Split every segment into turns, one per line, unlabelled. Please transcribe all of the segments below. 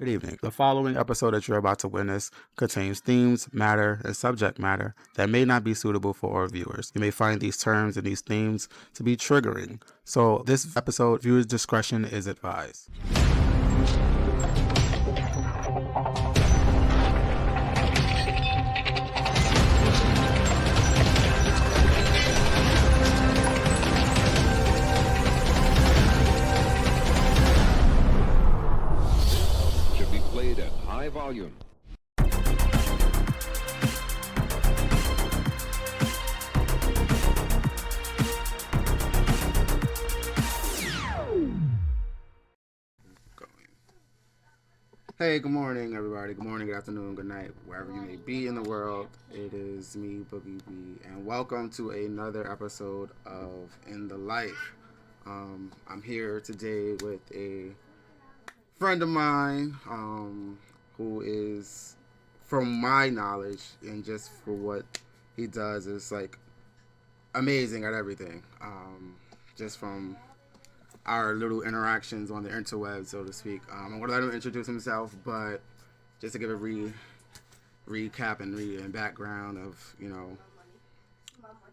Good evening. The following episode that you're about to witness contains themes, matter, and subject matter that may not be suitable for our viewers. You may find these terms and these themes to be triggering. So this episode, viewers' discretion is advised.
At high volume.
Hey, good morning, everybody. Good morning, good afternoon, good night, wherever you may be in the world. It is me, Boogie B, and welcome to another episode of InTheLife. I'm here today with a friend of mine who is, from my knowledge and just for what he does, is like amazing at everything, just from our little interactions on the interweb, so to speak. I'm going to let him introduce himself, but just to give a recap and background of,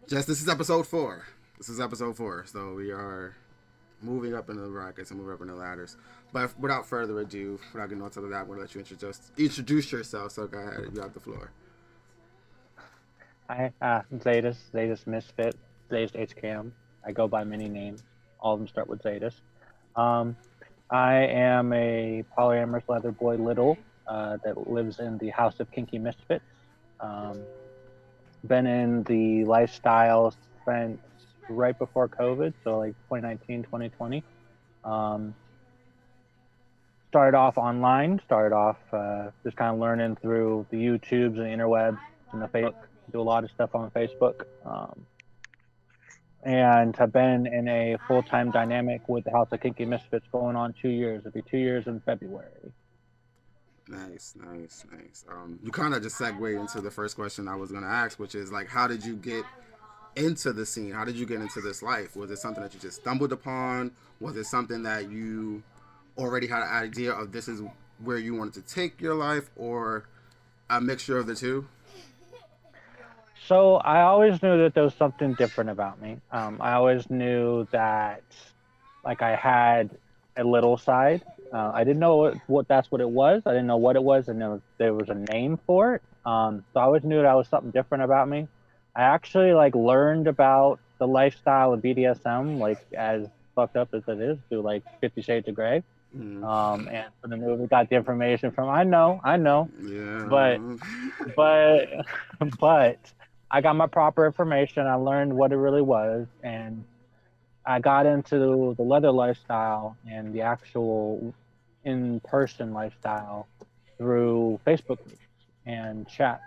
just this is episode 4. So we are moving up into the brackets and moving up in the ladders. But without further ado, without getting on to that, I'm going to let you introduce yourself. So go ahead, you have the floor.
Hi, Zetas Misfit, Zetas HKM. I go by many names. All of them start with Zetas. I am a polyamorous leather boy little that lives in the house of kinky misfits. Been in the lifestyle since right before COVID, so like 2019, 2020. Started off online, just kind of learning through the YouTubes and the interwebs and the Facebook. Do a lot of stuff on Facebook. And have been in a full-time dynamic with the House of Kinky Misfits going on 2 years. It'll be 2 years in February.
Nice. You kind of just segued into the first question I was going to ask, which is like, how did you get into the scene? How did you get into this life? Was it something that you just stumbled upon? Was it something that you already had an idea of this is where you wanted to take your life, or a mixture of the two?
So I always knew that there was something different about me. I always knew that, like, I had a little side. I didn't know what that's what it was. I didn't know what it was, and there was a name for it. So I always knew that was something different about me. I actually learned about the lifestyle of BDSM, as fucked up as it is, through 50 Shades of Grey. And for the movie, got the information from. I know.
Yeah.
But I got my proper information. I learned what it really was, and I got into the leather lifestyle and the actual in-person lifestyle through Facebook groups and chat,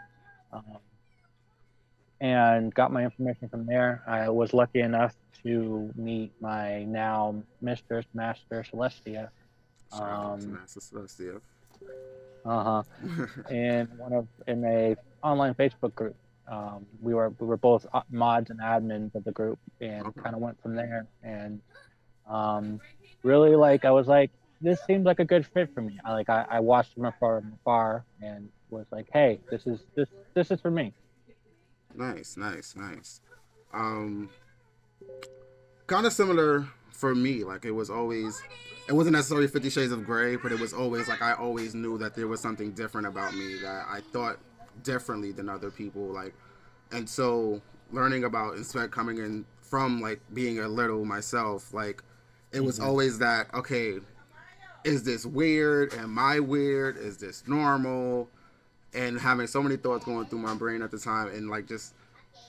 and got my information from there. I was lucky enough to meet my now Master Celestia.
Master Celestia.
in a online Facebook group. We were both mods and admins of the group, and kind of went from there. And really, I was like, this seems like a good fit for me. I watched them from afar and was like, hey, this is for me.
Nice. Kind of similar for me. It wasn't necessarily 50 Shades of Grey, but it was always I always knew that there was something different about me, that I thought differently than other people. And so learning about Inspect, coming in from being a little myself, it was always that, okay, is this weird? Am I weird? Is this normal? And having so many thoughts going through my brain at the time, and just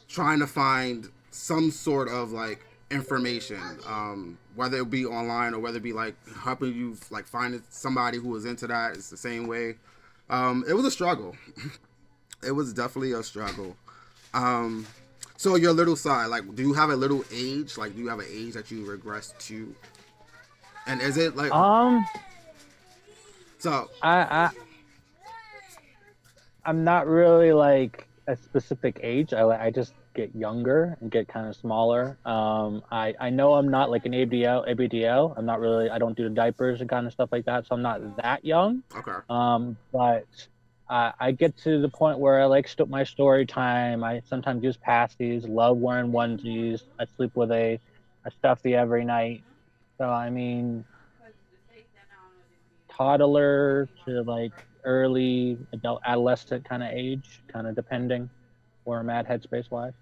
trying to find some sort of information, whether it be online or whether it be helping you find somebody who was into that. It's the same way. It was a struggle. It was definitely a struggle. So your little side, do you have a little age? Do you have an age that you regress to? And is it so
I'm not really a specific age. I just get younger and get kind of smaller. I know I'm not like an ABDL. I'm not really. I don't do the diapers and kind of stuff like that. So I'm not that young.
Okay.
But I get to the point where I like my story time. I sometimes use pasties. Love wearing onesies. I sleep with a stuffy every night. So I mean, toddler to like early adult adolescent kind of age, kind of depending where I'm at headspace wise.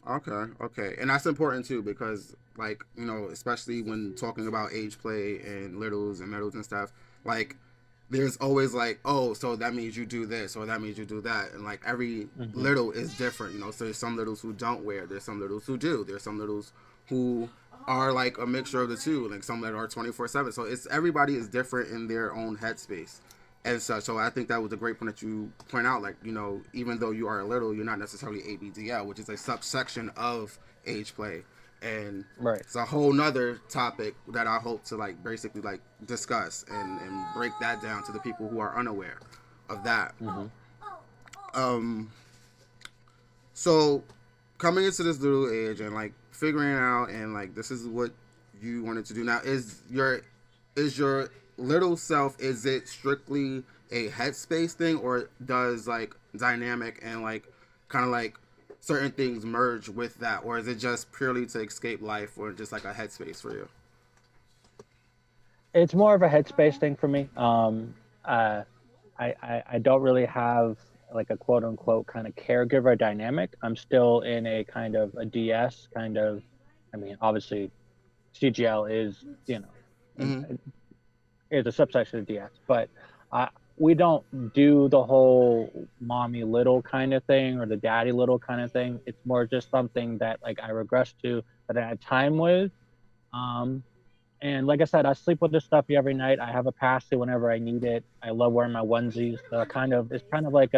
Okay, okay, and that's important too because, like, especially when talking about age play and littles and middles and stuff, like, there's always like, oh, so that means you do this or that means you do that, and like every
Mm-hmm.
little is different, So there's some littles who don't wear, there's some littles who do, there's some littles who are like a mixture of the two, like some that are 24/7. So it's everybody is different in their own headspace and such. So I think that was a great point that you point out. Like, even though you are a little, you're not necessarily ABDL, which is a subsection of age play. And
Right.
it's a whole nother topic that I hope to like basically like discuss and break that down to the people who are unaware of that.
Mm-hmm.
So coming into this little age and like figuring out and like this is what you wanted to do now, is your little self, is it strictly a headspace thing, or does like dynamic and like kind of like certain things merge with that, or is it just purely to escape life or just like a headspace for you?
It's more of a headspace thing for me. I don't really have like a quote unquote kind of caregiver dynamic. I'm still in a kind of a DS kind of. I mean, obviously, CGL is
Mm-hmm.
is a subsection of DS, but uh, we don't do the whole mommy little kind of thing or the daddy little kind of thing. It's more just something that like I regress to that I had time with. Um, and like I said, I sleep with this stuffy every night. I have a pasty whenever I need it. I love wearing my onesies. So it's kind of like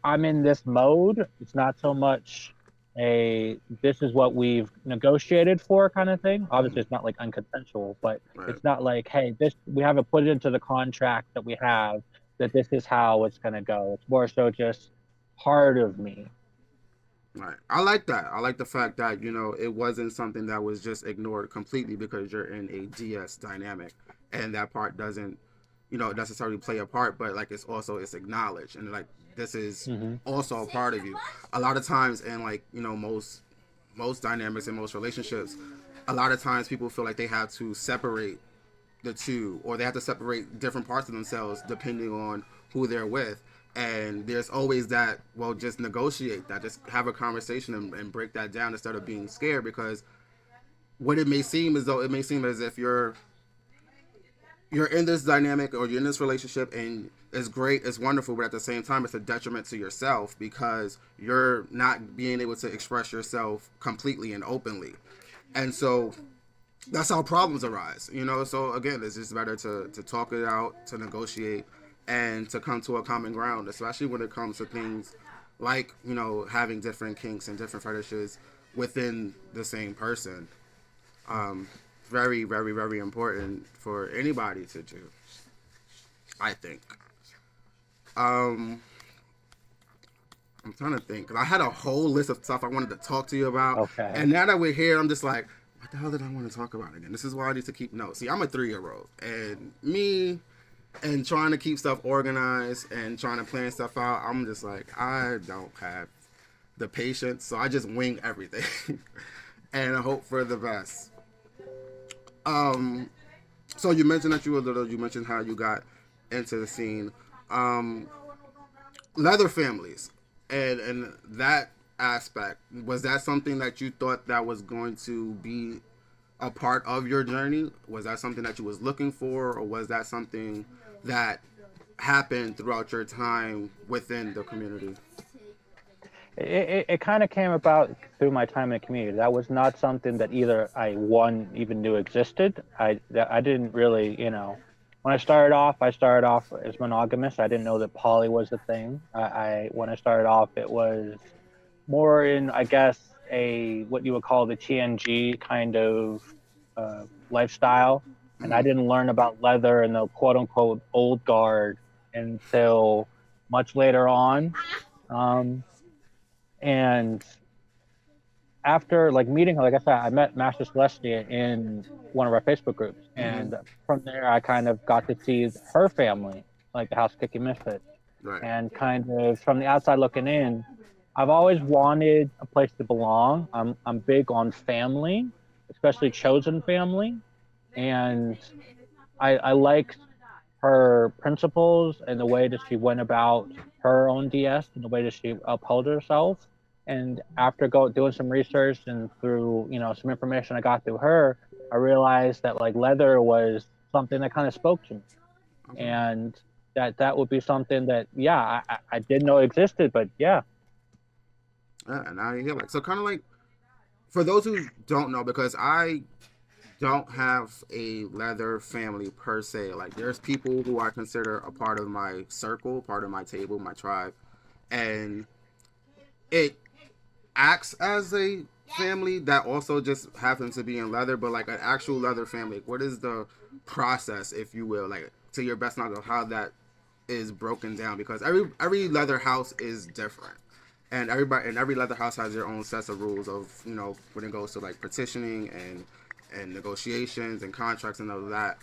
I'm in this mode. It's not so much this is what we've negotiated for kind of thing. Obviously it's not like unconsensual, but
Right.
it's not like, hey, this we haven't put it into the contract that we have that this is how it's gonna go. It's more so just part of me.
Right. I like that. I like the fact that, it wasn't something that was just ignored completely because you're in a DS dynamic and that part doesn't, necessarily play a part, but like it's acknowledged and like this is
Mm-hmm.
also a part of you. A lot of times in like, most dynamics and most relationships, a lot of times people feel like they have to separate the two, or they have to separate different parts of themselves depending on who they're with. And there's always that, well, just negotiate that, just have a conversation and break that down instead of being scared, because what it may seem as if you're in this dynamic or you're in this relationship and it's great, it's wonderful, but at the same time it's a detriment to yourself because you're not being able to express yourself completely and openly. And so that's how problems arise. So again, it's just better to talk it out, to negotiate, and to come to a common ground, especially when it comes to things like having different kinks and different fetishes within the same person. Very, very, very important for anybody to do, I think. um I'm trying to think, 'cause I had a whole list of stuff I wanted to talk to you about,
Okay.
and now that we're here, I'm just like, what the hell did I want to talk about again? This is why I need to keep notes. See, I'm a 3-year-old, and me and trying to keep stuff organized and trying to plan stuff out, I'm just like, I don't have the patience, so I just wing everything and hope for the best. Um, so you mentioned that you were little. You mentioned how you got into the scene. Um, Leather families, and that aspect, was that something that you thought that was going to be a part of your journey? Was that something that you was looking for, or was that something that happened throughout your time within the community?
It kind of came about through my time in the community. That was not something that either I one even knew existed. I didn't really, when I started off as monogamous. I didn't know that poly was a thing. I when I started off, it was more in, I guess, a what you would call the TNG kind of lifestyle, and I
Mm-hmm.
didn't learn about leather and the quote unquote old guard until much later on. Um, and after like meeting her, like I said, I met Master Celestia in one of our Facebook groups,
Mm-hmm.
and from there I kind of got to see her family, like the House Kicking Misfits,
Right.
and kind of from the outside looking in, I've always wanted a place to belong. I'm big on family, especially chosen family, and I like her principles and the way that she went about her own DS and the way that she upheld herself. And after doing some research and through some information I got through her, I realized that like leather was something that kind of spoke to me,
Okay.
and that would be something that I didn't know existed, but yeah.
Yeah, and now you hear like so kind of like for those who don't know, because I don't have a leather family per se. Like there's people who I consider a part of my circle, part of my table, my tribe, and it acts as a family that also just happens to be in leather, but like an actual leather family. What is the process, if you will, like to your best knowledge of how that is broken down? Because every leather house is different, and every leather house has their own sets of rules of when it goes to like petitioning and negotiations and contracts and all of that.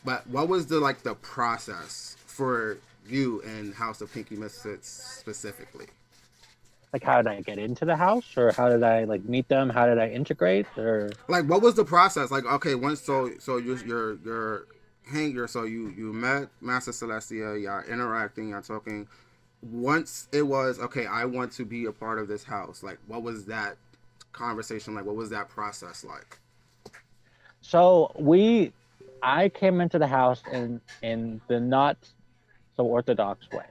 But what was the process for you and House of Pinky Misfits specifically?
Like, how did I get into the house, or how did I like meet them? How did I integrate? Or
Like, what was the process? Like, okay, once so you met Master Celestia, y'all interacting, y'all talking. Once it was okay, I want to be a part of this house. Like, what was that conversation like? What was that process like?
so I came into the house in the not so orthodox way.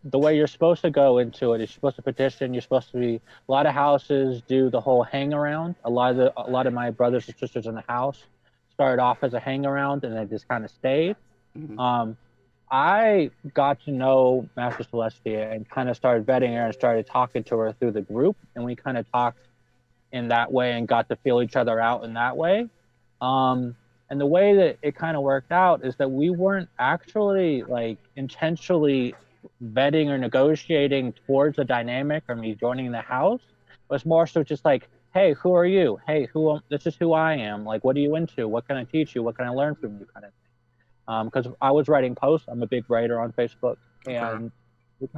The way you're supposed to go into it is you're supposed to petition. You're supposed to be. A lot of houses do the whole hang around. A lot of my brothers and sisters in the house started off as a hang around, and they just kind of stayed.
Mm-hmm.
Um, I got to know Master Celestia and kind of started vetting her and started talking to her through the group, and we kind of talked in that way and got to feel each other out in that way. Um, and the way that it kind of worked out is that we weren't actually like intentionally vetting or negotiating towards a dynamic or me joining the house. It was more so just like, hey, who are you? Hey, this is who I am. Like, what are you into? What can I teach you? What can I learn from you? Kind of thing. Because I was writing posts. I'm a big writer on Facebook,
Okay.
and we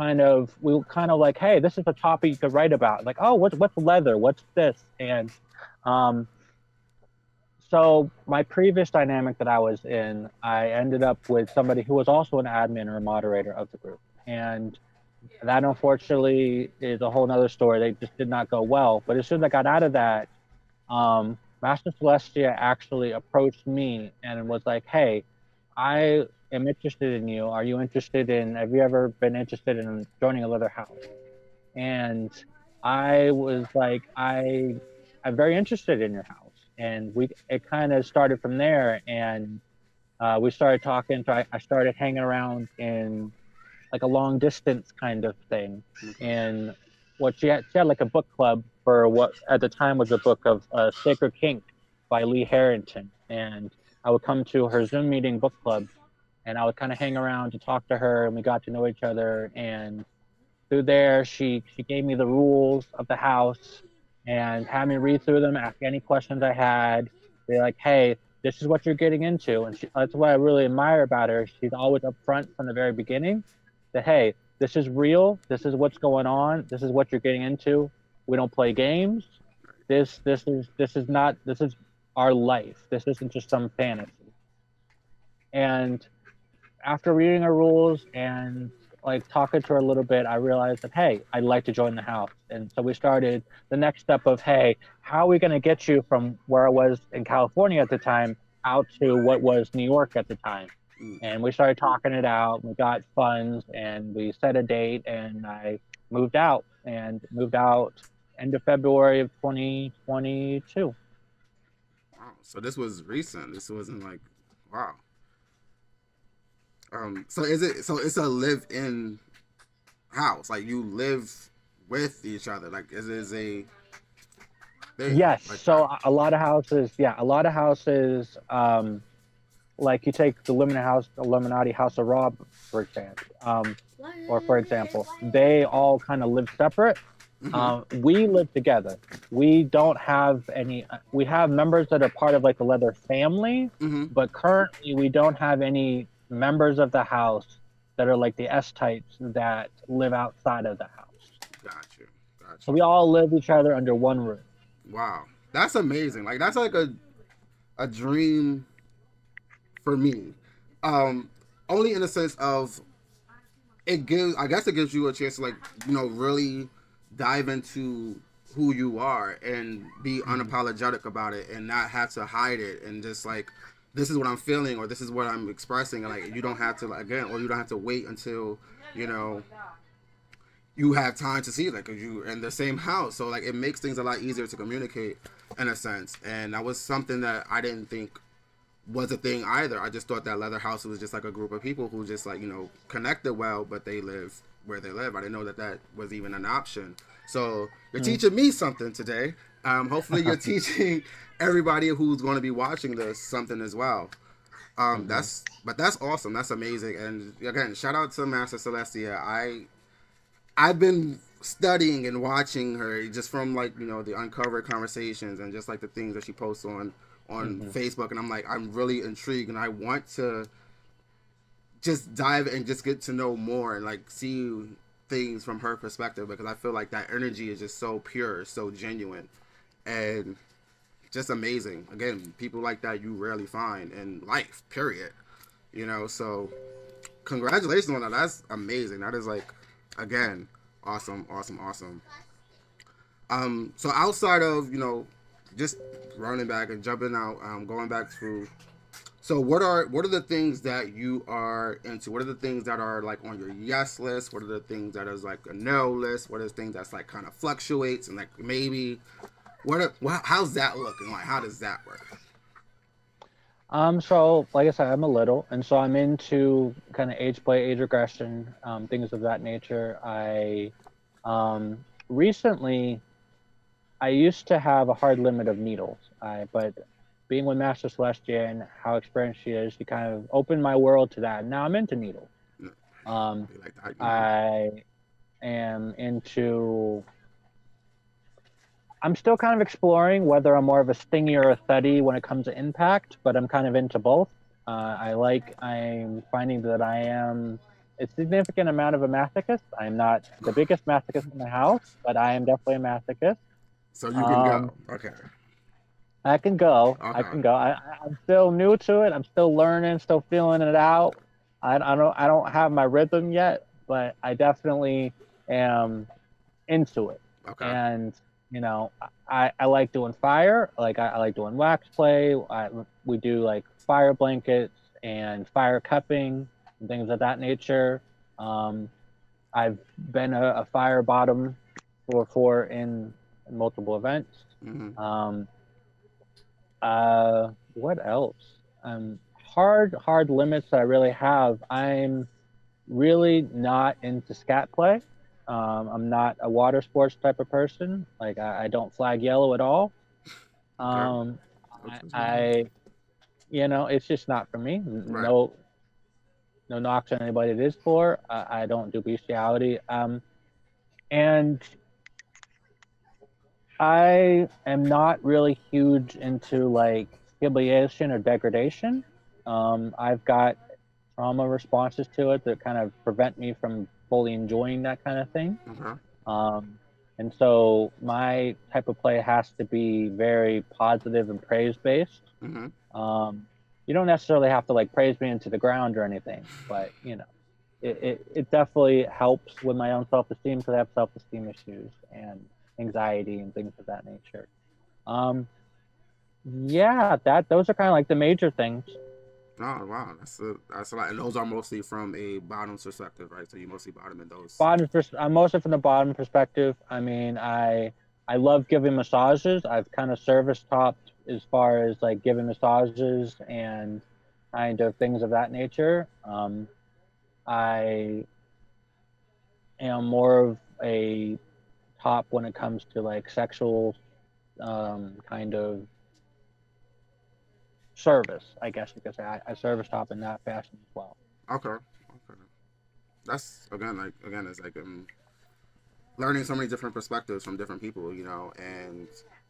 were kind of like, hey, this is a topic you could write about. Like, oh, what's leather? What's this? And um, so my previous dynamic that I was in, I ended up with somebody who was also an admin or a moderator of the group. And that unfortunately is a whole nother story. They just did not go well. But as soon as I got out of that, Master Celestia actually approached me and was like, hey, I am interested in you. Have you ever been interested in joining a leather house? And I was like, I'm very interested in your house. And it kind of started from there. And we started talking. So I started hanging around in like a long distance kind of thing.
Okay.
And she had like a book club for what at the time was a book of Sacred Kink by Lee Harrington. And I would come to her Zoom meeting book club, and I would kind of hang around to talk to her, and we got to know each other. And through there, she gave me the rules of the house and had me read through them, ask any questions I had. Be like, hey, this is what you're getting into, and that's what I really admire about her. She's always upfront from the very beginning. That hey, this is real. This is what's going on. This is what you're getting into. We don't play games. This is our life. This isn't just some fantasy. And after reading her rules and like talking to her a little bit, I realized that hey, I'd like to join the house. And so we started the next step of hey, how are we going to get you from where I was in California at the time out to what was New York at the time?
Mm.
And we started talking it out. We got funds and we set a date, and I moved out end of February of 2022.
Wow. So this was recent. This wasn't like wow. So is it? So it's a live-in house. Like you live with each other. Like is a thing
Yes.
like
So
that.
a lot of houses, like you take the Illuminati House of Rob, for example, or for example, they all kind of live separate, We live together. We don't have any. We have members that are part of like the leather family,
Mm-hmm.
but currently we don't have any members of the house that are like the S types that live outside of the house.
Got you. Got
So
you.
we all live each other under one roof.
Wow. That's amazing. Like that's like a dream for me. Um, only in the sense of it gives. I guess it gives you a chance to like really dive into who you are and be unapologetic about it and not have to hide it and just like this is what I'm feeling or this is what I'm expressing and like you don't have to like, again or you don't have to wait until you know you have time to see it, like, cause you in the same house, so like it makes things a lot easier to communicate in a sense. And that was something that I didn't think was a thing either. I just thought that leather house was just like a group of people who just like connected well, but they live where they live. I didn't know that that was even an option. So you're teaching me something today. Hopefully you're teaching everybody who's going to be watching this something as well. That's awesome. That's amazing. And again, shout out to Master Celestia. I've been studying and watching her just from like the uncovered conversations and just like the things that she posts on Facebook, and I'm like I'm really intrigued and I want to just dive and just get to know more and like see things from her perspective because I feel like that energy is just so pure, so genuine, and just amazing. Again, people like that you rarely find in life, period. So congratulations on that. That's amazing. That is like, again, awesome, awesome, awesome. So outside of just running back and jumping out, going back to, so what are the things that you are into? What are the things that are like on your yes list? What are the things that is like a no list? What are the things that's like kind of fluctuates and like maybe how's that looking like? How does that work?
So like I said, I'm a little, and so I'm into kind of age play, age regression, things of that nature. Recently, I used to have a hard limit of needles. But being with Master Celestia and how experienced she is, she kind of opened my world to that. Now I'm into needles.
Like that,
I am into. I'm still kind of exploring whether I'm more of a stingy or a thuddy when it comes to impact, but I'm kind of into both. I'm finding that I am a significant amount of a masochist. I'm not the biggest masochist in the house, but I am definitely a masochist.
so you can go. Okay.
I can go. I
Okay.
can go. I'm still new to it. I'm still learning, still feeling it out. I don't have my rhythm yet, but I definitely am into it.
Okay.
And I like doing fire. Like I like doing wax play. We do like fire blankets and fire cupping and things of that nature. Um, I've been a fire bottom in multiple events.
Mm-hmm.
What else? Hard limits that I really have. I'm really not into scat play. I'm not a water sports type of person. Like I don't flag yellow at all.
Okay.
Um, I it's just not for me.
Right.
No knocks on anybody it is for. I don't do bestiality. And I am not really huge into like humiliation or degradation. I've got trauma responses to it that kind of prevent me from fully enjoying that kind of thing.
Okay.
Um, and so my type of play has to be very positive and praise based.
Mm-hmm.
You don't necessarily have to like praise me into the ground or anything, but it definitely helps with my own self esteem because I have self esteem issues and anxiety and things of that nature. Um, yeah, that those are kind of like the major things.
Oh wow, that's a lot, and those are mostly from a bottom perspective, right? So you mostly bottom in those.
I'm mostly from the bottom perspective. I mean, I love giving massages. I've kind of service topped as far as like giving massages and kind of things of that nature. I am more of a top when it comes to like sexual kind of service, I guess you could say. I service top in that fashion as well.
Okay. Okay. That's again like again it's like learning so many different perspectives from different people, you know, and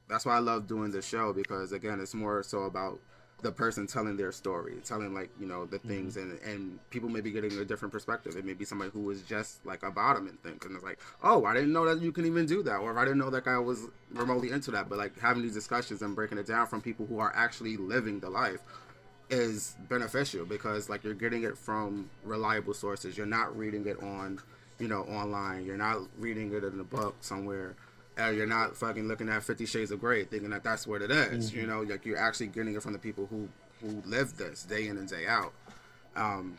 that's why I love doing this show because again, it's more so about the person telling their story, telling like you know the
Hmm.
things, and people may be getting a different perspective. It may be somebody who was just like a bottom and things, and it's like, oh, I didn't know that you can even do that, or I didn't know that guy was remotely into that. But like having these discussions and breaking it down from people who are actually living the life is beneficial because like you're getting it from reliable sources. You're not reading it on, you know, online. You're not reading it in a book somewhere. You're not fucking looking at 50 Shades of Grey thinking that that's what it is. You
Hmm.
know, like you're actually getting it from the people who live this day in and day out. Um,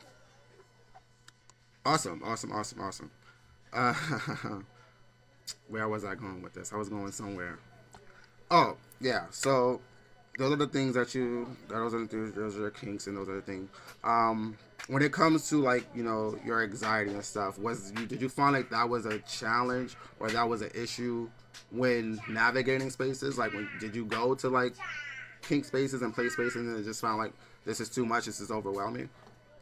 awesome, awesome, awesome, awesome. Uh, where was I going with this? I was going somewhere. Oh yeah, so those are the things that you those are the things, those are your kinks and those are the things. When it comes to like you know your anxiety and stuff, did you find like that was a challenge or that was an issue when navigating spaces? Like when did you go to like kink spaces and play spaces and it just found like this is too much, this is overwhelming?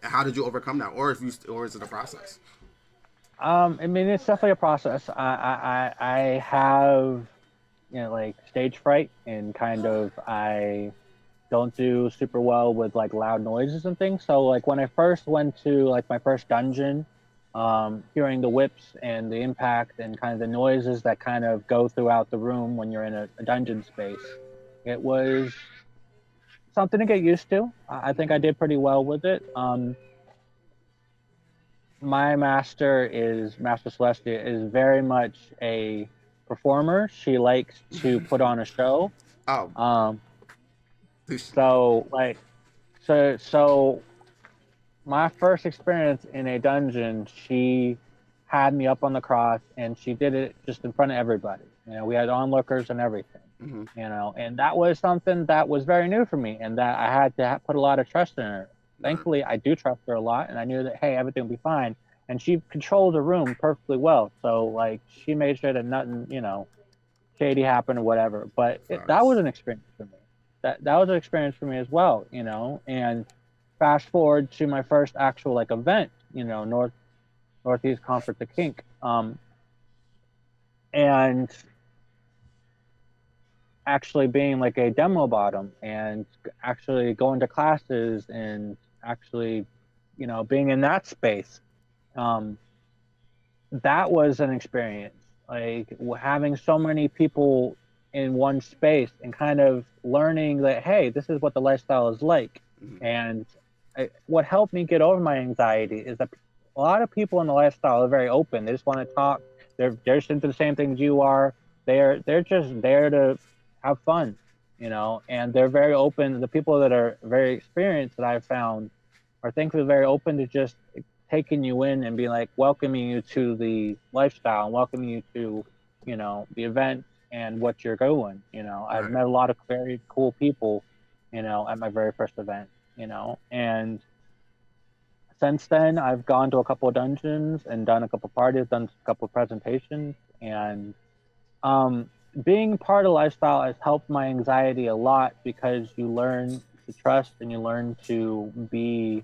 And how did you overcome that, or if you or is it a process?
I mean, it's definitely a process. I have, you know, like stage fright, and kind of I don't do super well with like loud noises and things. So like when I first went to like my first dungeon, hearing the whips and the impact and kind of the noises that kind of go throughout the room when you're in a dungeon space, it was something to get used to. I think I did pretty well with it. My master is Master Celestia is very much a performer. She likes to put on a show.
Oh,
Um, so like so my first experience in a dungeon, she had me up on the cross and she did it just in front of everybody. You know, we had onlookers and everything.
mm-hmm.
You know, and that was something that was very new for me, and that I had to put a lot of trust in her.
Right,
Thankfully, I do trust her a lot, and I knew that hey, everything will be fine. And she controlled the room perfectly well, so like she made sure that nothing, you know, shady happened or whatever. But that was
facts.
an experience for me. That was an experience for me as well, you know. And fast forward to my first actual like event, you know, Northeast Conference of Kink, and actually being like a demo bottom and actually going to classes and actually, you know, being in that space. Um, that was an experience. Like having so many people in one space and kind of learning that, hey, this is what the lifestyle is like.
Mm-hmm.
And what helped me get over my anxiety is that a lot of people in the lifestyle are very open. They just want to talk. They're just into the same things you are. They're just there to have fun, you know. And they're very open. The people that are very experienced that I've found are thankfully very open to just taking you in and being like welcoming you to the lifestyle and welcoming you to, you know, the event and what you're going. You know, I've
Right.
met a lot of very cool people, you know, at my very first event, you know, and since then I've gone to a couple of dungeons and done a couple of parties, done a couple of presentations, and um, being part of lifestyle has helped my anxiety a lot because you learn to trust and you learn to be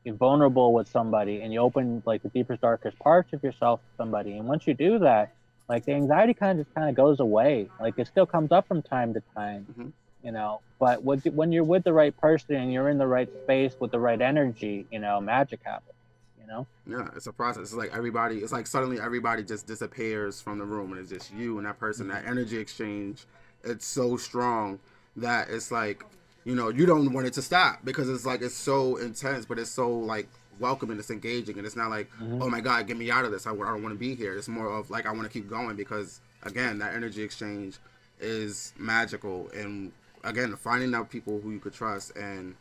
vulnerable with somebody and you open like the deepest, darkest parts of yourself to somebody. And once you do that, like the anxiety kind of just kind of goes away. Like it still comes up from time to time,
Mm-hmm.
you know, but when you're with the right person and you're in the right space with the right energy, you know, magic happens, you know?
Yeah, it's a process. It's like everybody. It's like suddenly everybody just disappears from the room, and it's just you and that person. That
Mm-hmm.
energy exchange, it's so strong that it's like, you know, you don't want it to stop because it's like it's so intense, but it's so like welcoming. It's engaging, and it's not like,
Mm-hmm.
oh my god, get me out of this. I don't want to be here. It's more of like I want to keep going because again, that energy exchange is magical, and again, finding out people who you could trust and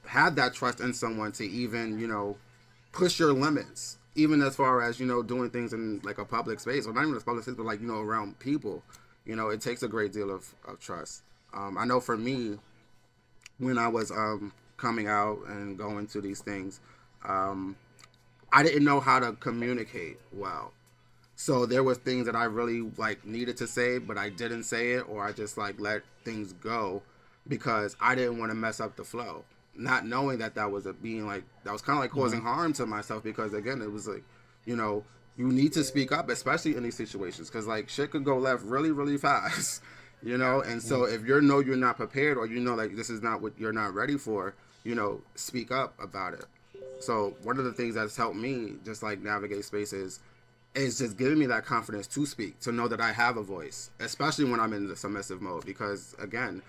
have that trust in someone to even you know push your limits, even as far as you know doing things in like a public space or not even a public space, but like you know around people. You know, it takes a great deal of trust. I know for me, when I was coming out and going to these things, um, I didn't know how to communicate well. So there was things that I really like needed to say, but I didn't say it, or I just like let things go because I didn't want to mess up the flow. Not knowing that that was a being like that was kind of like
Mm-hmm.
causing harm to myself because again it was like, you know, you need to speak up, especially in these situations, because like shit could go left really, really fast, you know. And so if you know you're not prepared, or you know like this is not what you're not ready for, you know, speak up about it. So one of the things that's helped me just like navigate spaces is just giving me that confidence to speak, to know that I have a voice, especially when I'm in the submissive mode. Because again,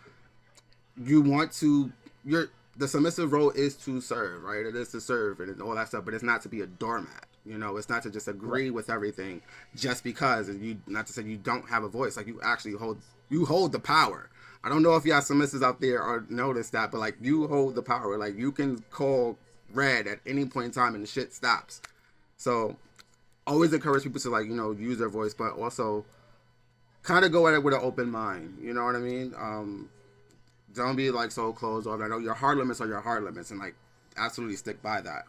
you want to, you're the submissive role is to serve, right? It is to serve and all that stuff, but it's not to be a doormat. You know, it's not to just agree with everything just because, and you not to say you don't have a voice. Like you actually hold the power. I don't know if y'all submissives out there are notice that, but like you hold the power. Like you can call red at any point in time and the shit stops. So always encourage people to like, you know, use their voice, but also kind of go at it with an open mind. You know what I mean? Don't be like so closed off. I know your hard limits are your hard limits, and like absolutely stick by that.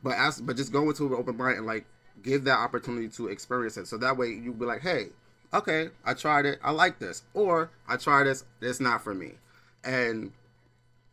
But just go into an open mind and like give that opportunity to experience it. So that way you be like, hey, okay, I tried it, I like this, or I tried this, it's not for me. And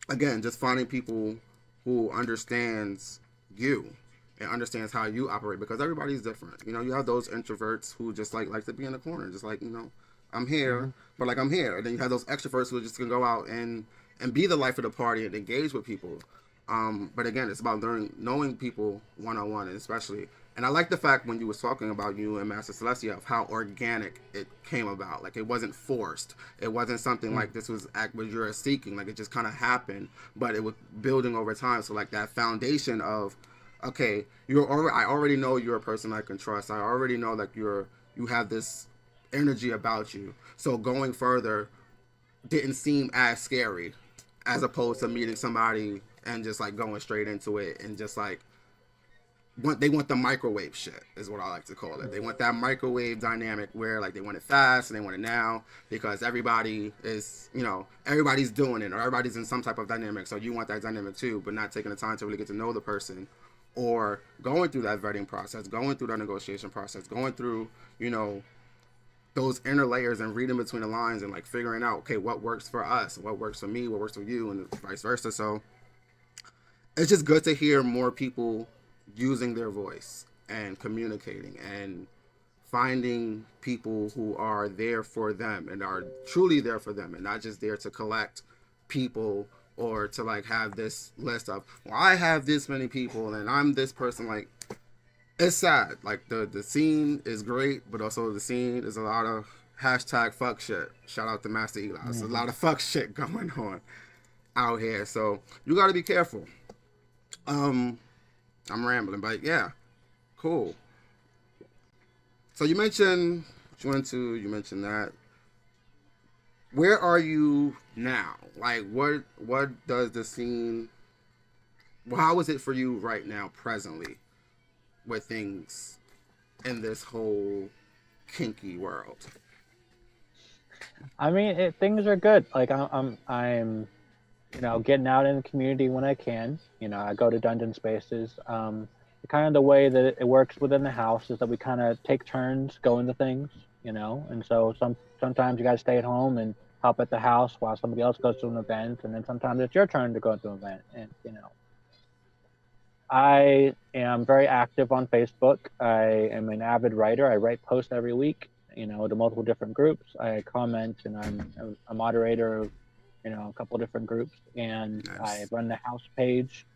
again, just finding people who understands you and understands how you operate, because everybody's different. You know, you have those introverts who just like to be in the corner, just like, you know, I'm here, but like I'm here. And then you have those extroverts who are just gonna go out and be the life of the party and engage with people. But again, it's about knowing people one-on-one, and especially. And I like the fact when you was talking about you and Master Celestia of how organic it came about. Like it wasn't forced. It wasn't something like this was what you're seeking. Like it just kind of happened, but it was building over time. So like that foundation of, okay, I already know you're a person I can trust. I already know that you have this energy about you. So going further didn't seem as scary as opposed to meeting somebody and just like going straight into it and just like they want the microwave shit is what I like to call it. They want that microwave dynamic where like they want it fast and they want it now because everybody is, you know, everybody's doing it or everybody's in some type of dynamic. So you want that dynamic too, but not taking the time to really get to know the person or going through that vetting process, going through that negotiation process, going through, you know, those inner layers and reading between the lines and like figuring out, okay, what works for us, what works for me, what works for you, and vice versa. So it's just good to hear more people using their voice and communicating and finding people who are there for them and are truly there for them and not just there to collect people or to like have this list of, well, I have this many people and I'm this person. Like, it's sad. Like the scene is great, but also the scene is a lot of hashtag fuck shit. Shout out to Master Eli. There's a lot of fuck shit going on out here. So you got to be careful. I'm rambling, but yeah, cool. So you mentioned you mentioned that. Where are you now? Like, what does the scene? Well, how is it for you right now, presently, with things in this whole kinky world?
I mean, things are good. Like I'm you know, getting out in the community when I can. You know, I go to dungeon spaces. Kind of the way that it works within the house is that we kind of take turns going to things, you know, and so sometimes you guys stay at home and help at the house while somebody else goes to an event, and then sometimes it's your turn to go to an event. And you know, I am very active on Facebook. I am an avid writer. I write posts every week, you know, to multiple different groups. I comment, and I'm a moderator of, you know, a couple of different groups, and nice. I run the house page,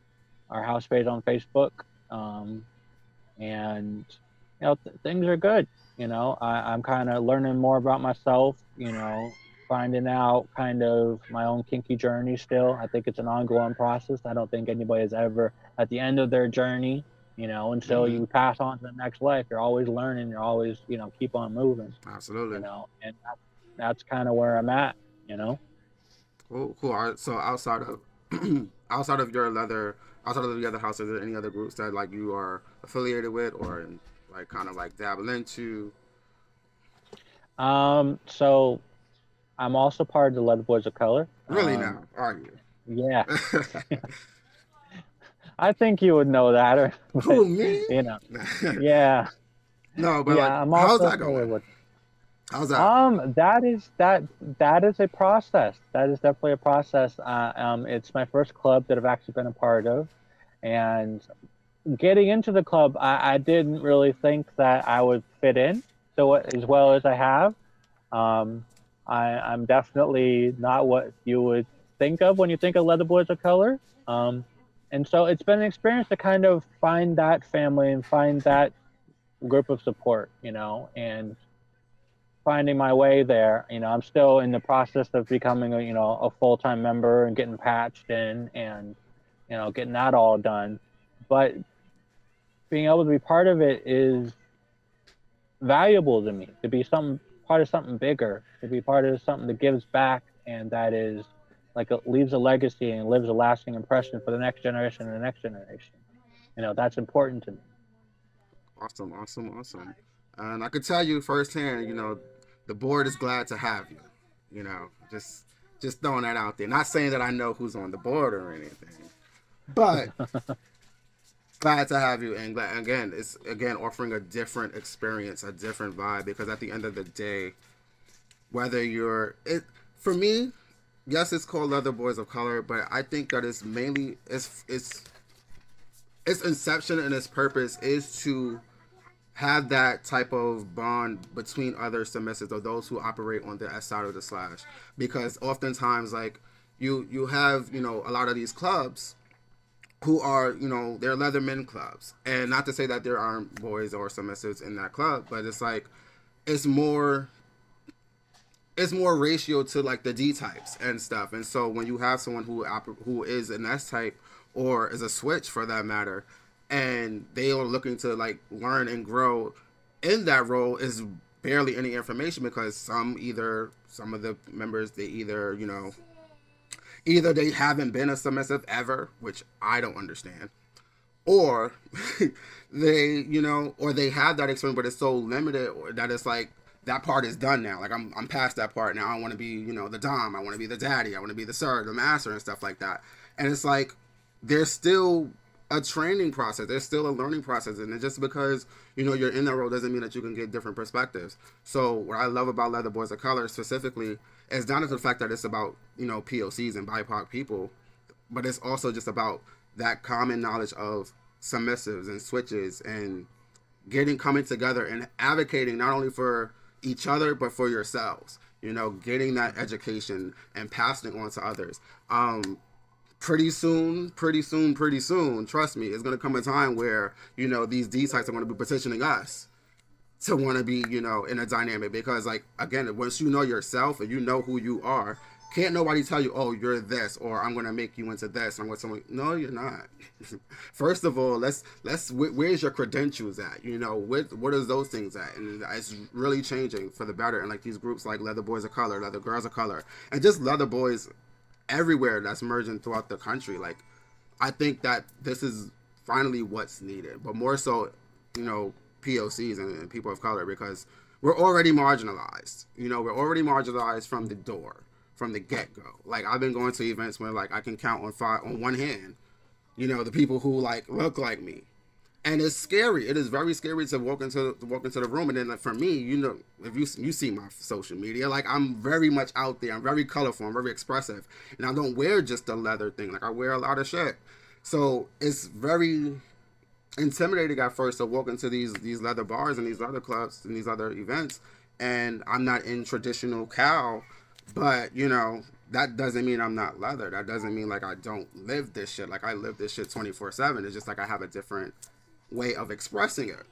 our house page on Facebook. And you know, things are good. You know, I'm kind of learning more about myself, you know, finding out kind of my own kinky journey still. I think it's an ongoing process. I don't think anybody is ever at the end of their journey, you know, until you pass on to the next life. You're always learning. You're always, you know, keep on moving.
Absolutely.
You know, and that's kind of where I'm at, you know.
Cool. All right. So outside of outside of the other houses, are there any other groups that like you are affiliated with or like kind of like dabble into?
So I'm also part of the Leather Boys of Color.
Really now, are you?
Yeah. I think you would know that. Or,
who, me?
You know. Yeah.
No, but yeah, like, how's that going? How's that?
That is a process. That is definitely a process. It's my first club that I've actually been a part of, and getting into the club, I didn't really think that I would fit in so as well as I have. Um, I'm definitely not what you would think of when you think of leather boys of color. Um, and so it's been an experience to kind of find that family and find that group of support, and finding my way there. I'm still in the process of becoming a full-time member and getting patched in and getting that all done. But being able to be part of it is valuable to me, to be some part of something bigger, to be part of something that gives back and that is like leaves a legacy and lives a lasting impression for the next generation and the next generation. That's important to me.
Awesome, awesome, awesome. And I could tell you firsthand, the board is glad to have you. Just throwing that out there. Not saying that I know who's on the board or anything, but glad to have you. And again, it's again offering a different experience, a different vibe. Because at the end of the day, whether you're it for me, yes, it's called Leather Boys of Color, but I think that it's mainly its inception and its purpose is to have that type of bond between other submissives or those who operate on the S side of the slash. Because oftentimes, like you have a lot of these clubs who are they're leathermen clubs, and not to say that there aren't boys or submissives in that club, but it's like it's more it's more ratio to like the D types and stuff. And so when you have someone who is an S type or is a switch for that matter, and they are looking to like learn and grow in that role, is barely any information because some of the members they either they haven't been a submissive ever, which I don't understand, or or they have that experience, but it's so limited that it's like that part is done now. Like I'm past that part now. I want to be, the dom. I want to be the daddy. I want to be the sir, the master, and stuff like that. And it's like there's still a training process. There's still a learning process, and just because you're in that role doesn't mean that you can get different perspectives. So what I love about Leather Boys of Color specifically is not just the fact that it's about POCs and BIPOC people, but it's also just about that common knowledge of submissives and switches and coming together and advocating not only for each other but for yourselves. Getting that education and passing it on to others. Pretty soon, trust me, it's going to come a time where, these D sites are going to be petitioning us to want to be, in a dynamic. Because, like, again, once you know yourself and you know who you are, can't nobody tell you, oh, you're this, or I'm going to make you into this. I'm going to no, you're not. First of all, where's your credentials at? What is those things at? And it's really changing for the better. And like these groups like Leather Boys of Color, Leather Girls of Color, and just Leather Boys everywhere that's merging throughout the country. Like, I think that this is finally what's needed, but more so, POCs and people of color, because we're already marginalized. We're already marginalized from the door, from the get-go. Like, I've been going to events where like I can count on one hand, the people who like look like me. And it's scary. It is very scary to walk into the room. And then, like, for me, if you see my social media, like, I'm very much out there. I'm very colorful. I'm very expressive, and I don't wear just a leather thing. Like, I wear a lot of shit. So it's very intimidating at first to walk into these leather bars and these other clubs and these other events, and I'm not in traditional cow, but that doesn't mean I'm not leather. That doesn't mean like I don't live this shit. Like, I live this shit 24/7. It's just like I have a different way of expressing it.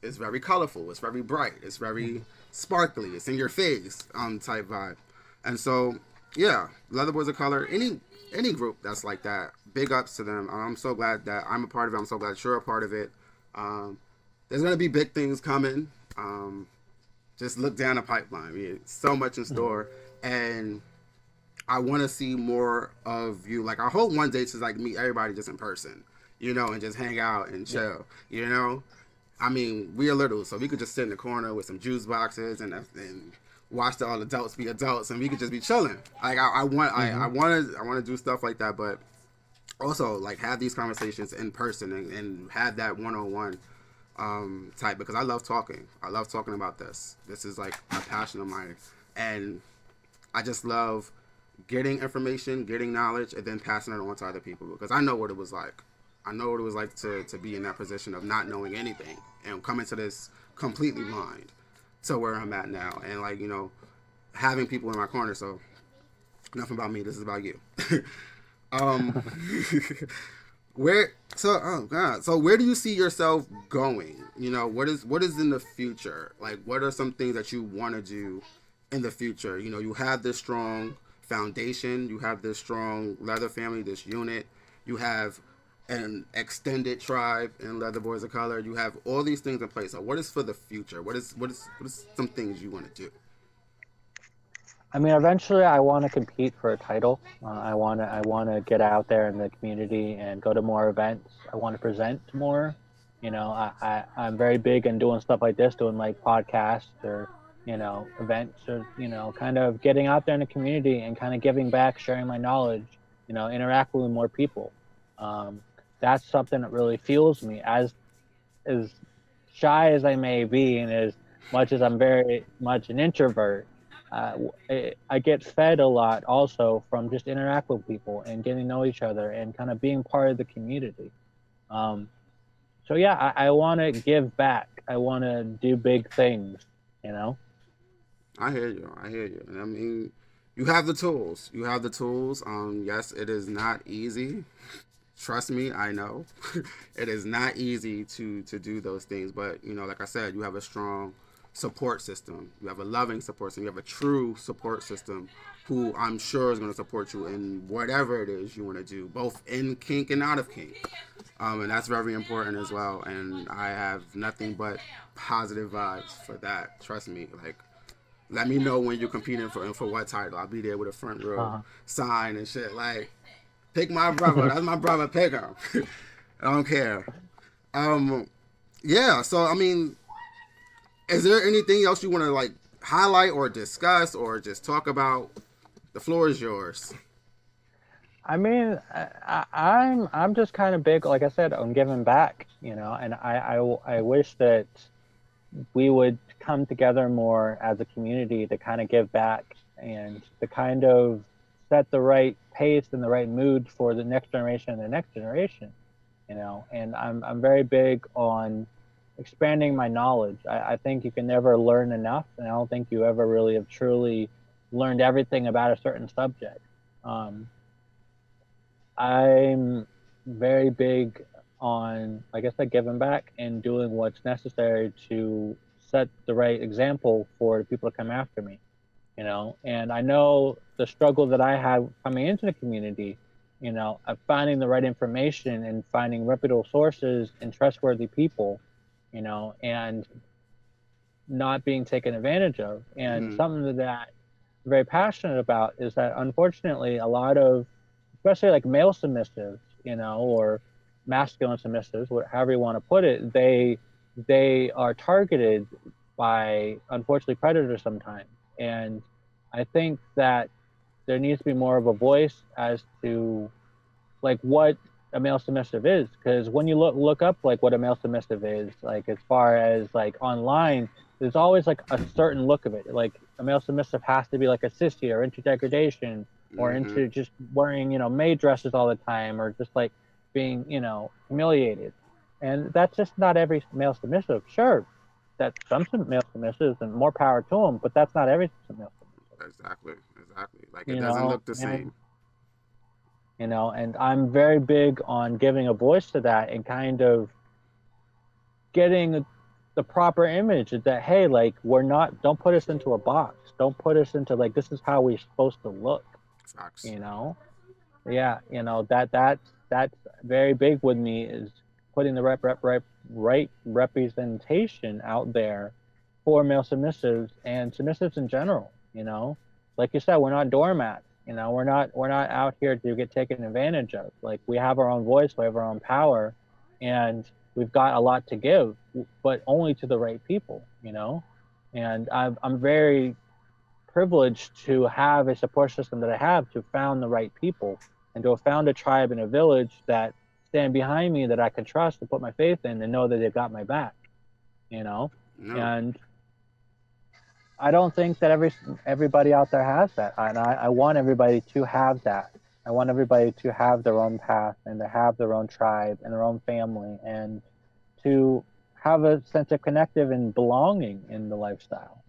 It's very colorful. It's very bright. It's very sparkly. It's in your face type vibe. And so, yeah, Leather Boys of Color, any group that's like that, big ups to them. I'm so glad that I'm a part of it. I'm so glad you're a part of it. There's going to be big things coming. Just look down the pipeline. I mean, so much in store. And I want to see more of you. Like, I hope one day to like meet everybody just in person, and just hang out and chill, I mean, we are little, so we could just sit in the corner with some juice boxes and watch all adults be adults, and we could just be chilling. Like, I want to do stuff like that, but also like have these conversations in person and have that one-on-one type, because I love talking. I love talking about this. This is like a passion of mine, and I just love getting information, getting knowledge, and then passing it on to other people, because I know what it was like. I know what it was like to be in that position of not knowing anything and coming to this completely blind to where I'm at now. And like, you know, having people in my corner. So enough about me. This is about you. um, where so oh god. So where do you see yourself going? You know, what is in the future? Like, what are some things that you want to do in the future? You know, you have this strong foundation. You have this strong leather family, this unit. You have an extended tribe in Leather Boys of Color. You have all these things in place. So what is for the future? What is some things you want to do?
I mean, eventually, I want to compete for a title. I want to get out there in the community and go to more events. I want to present more. You know, I'm very big in doing stuff like this, doing like podcasts or events or kind of getting out there in the community and kind of giving back, sharing my knowledge. Interacting with more people. Um, that's something that really fuels me. As shy as I may be, and as much as I'm very much an introvert, I get fed a lot also from just interact with people and getting to know each other and kind of being part of the community. Um, so yeah, I want to give back. I want to do big things. You know.
I hear you. I hear you. And I mean, you have the tools. You have the tools. Yes, it is not easy. Trust me, I know. It is not easy to do those things, but you know, like I said, you have a strong support system. You have a loving support system. You have a true support system who I'm sure is going to support you in whatever it is you want to do, both in kink and out of kink. And that's very important as well. And I have nothing but positive vibes for that. Trust me. Like, let me know when you're competing for what title. I'll be there with a front row
Uh-huh.
sign and shit. Like, pick my brother. That's my brother. Pick him. I don't care. Um, yeah. So I mean, is there anything else you want to like highlight or discuss or just talk about? The floor is yours.
I mean, I'm just kind of big, like I said, on giving back. And I wish that we would come together more as a community to kind of give back and to kind of set the right pace and the right mood for the next generation and the next generation. And I'm very big on expanding my knowledge. I think you can never learn enough, and I don't think you ever really have truly learned everything about a certain subject. Um, I'm very big on, like I said, giving back and doing what's necessary to set the right example for the people to come after me. And I know the struggle that I had coming into the community, of finding the right information and finding reputable sources and trustworthy people, and not being taken advantage of. And
Mm-hmm.
something that I'm very passionate about is that unfortunately a lot of, especially like male submissives, or masculine submissives, however you want to put it, they are targeted by unfortunately predators sometimes. And I think that there needs to be more of a voice as to like what a male submissive is, because when you look up like what a male submissive is, like as far as like online, there's always like a certain look of it. Like a male submissive has to be like a sissy or into degradation or
Mm-hmm.
into just wearing maid dresses all the time or just like being humiliated. And that's just not every male submissive. Sure, that some male submissives and more power to them, but that's not every male submissive.
Exactly. Exactly. Like it
you
doesn't
know
look the
and
same.
and I'm very big on giving a voice to that and kind of getting the proper image that, hey, like, don't put us into a box, don't put us into like this is how we're supposed to look.
Facts.
you know yeah, that's very big with me, is putting the right representation out there for male submissives and submissives in general. Like you said, we're not doormats. We're not out here to get taken advantage of. Like, we have our own voice, we have our own power, and we've got a lot to give, but only to the right people. And I'm very privileged to have a support system that I have, to found the right people and to have found a tribe and a village that stand behind me, that I can trust and put my faith in and know that they've got my back. you know
No.
and I don't think that everybody out there has that, and I want everybody to have that. I want everybody to have their own path and to have their own tribe and their own family and to have a sense of connective and belonging in the lifestyle.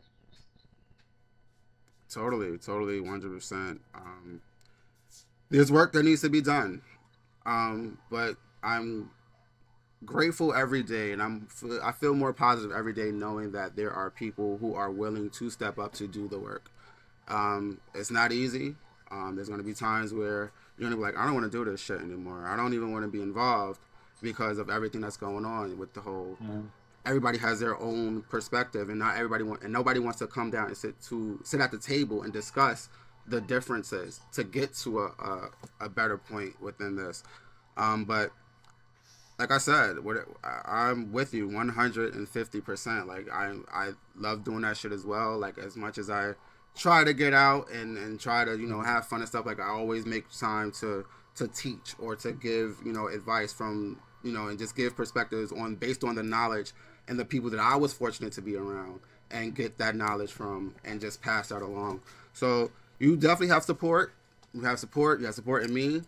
Totally, 100%. There's work that needs to be done, but I'm grateful every day, and I feel more positive every day knowing that there are people who are willing to step up to do the work. It's not easy. There's going to be times where you're going to be like, I don't want to do this shit anymore. I don't even want to be involved because of everything that's going on with the whole.
Mm.
Everybody has their own perspective, and not everybody and nobody wants to come down and sit at the table and discuss the differences to get to a better point within this. But like I said, I'm with you 150%. Like I love doing that shit as well. Like as much as I try to get out and try to have fun and stuff, like I always make time to teach or to give advice from and just give perspectives on based on the knowledge and the people that I was fortunate to be around and get that knowledge from and just pass that along. So you definitely have support. You have support. You have support in me.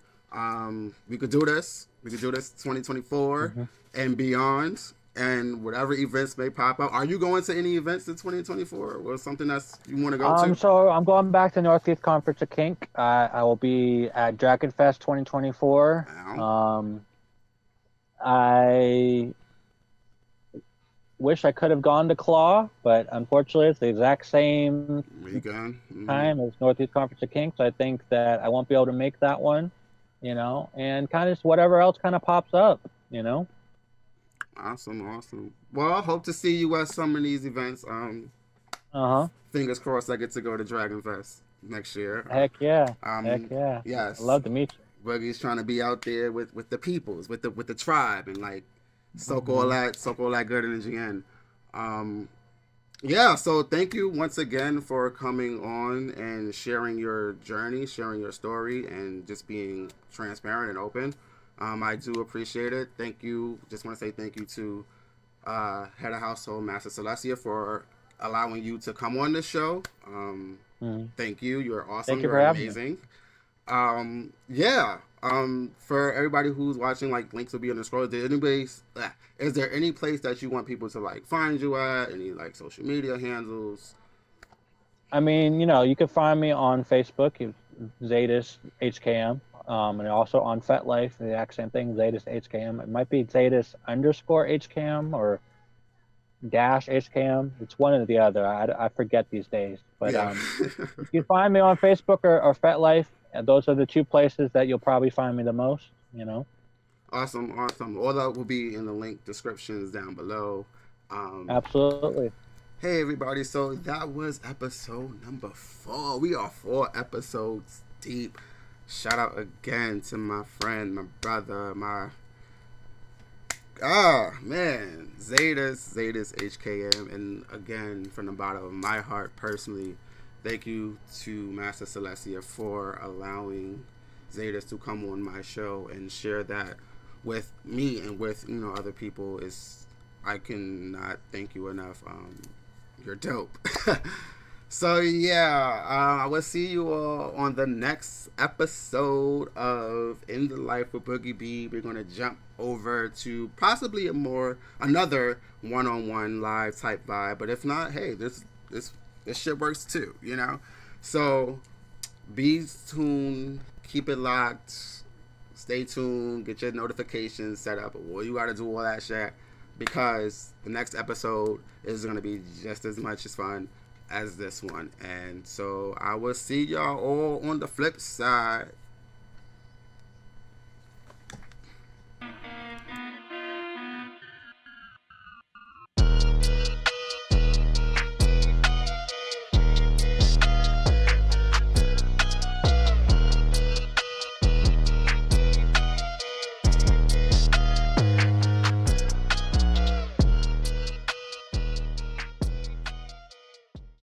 We could do this. We could do this 2024 and beyond, and whatever events may pop up. Are you going to any events in 2024 or something that's you want to go to?
So I'm going back to Northeast Conference of Kink. I will be at Dragon Fest 2024.
Wow.
I wish I could have gone to Claw, but unfortunately it's the exact same time as Northeast Conference of Kink, so I think that I won't be able to make that one. And kind of just whatever else kind of pops up,
Awesome. Well, I hope to see you at some of these events. Fingers crossed I get to go to Dragon Fest next year.
Heck yeah.
Yes.
I'd love to meet you.
Boogie's trying to be out there with the peoples, with the tribe, and like soak all that good energy in. So thank you once again for coming on and sharing your journey, sharing your story, and just being transparent and open. I do appreciate it. Thank you. Just want to say thank you to Head of Household Master Celestia for allowing you to come on this show. Thank you. You're awesome.
Thank you
You're
for
amazing. For everybody who's watching, like links will be on the scroll. Is there any place that you want people to like find you at? Any like social media handles?
I mean, you can find me on Facebook, Zetas HKM, and also on FetLife, the exact same thing, Zetas HKM. It might be Zetas _HKM or dash HKM. It's one or the other. I forget these days. But you can find me on Facebook or FetLife. And those are the two places that you'll probably find me the most,
Awesome. All that will be in the link descriptions down below.
Absolutely.
Hey, everybody. So that was episode number 4. We are 4 episodes deep. Shout out again to my friend, my brother, Zetas HKM. And again, from the bottom of my heart, personally, thank you to Master Celestia for allowing Zetas to come on my show and share that with me and with other people. I cannot thank you enough. You're dope. So I will see you all on the next episode of In the Life with Boogie B. We're gonna jump over to possibly another one-on-one live type vibe. But if not, hey, this shit works too, So be tuned, keep it locked, stay tuned, get your notifications set up. Well, you got to do all that shit because the next episode is going to be just as much as fun as this one. And so I will see y'all all on the flip side.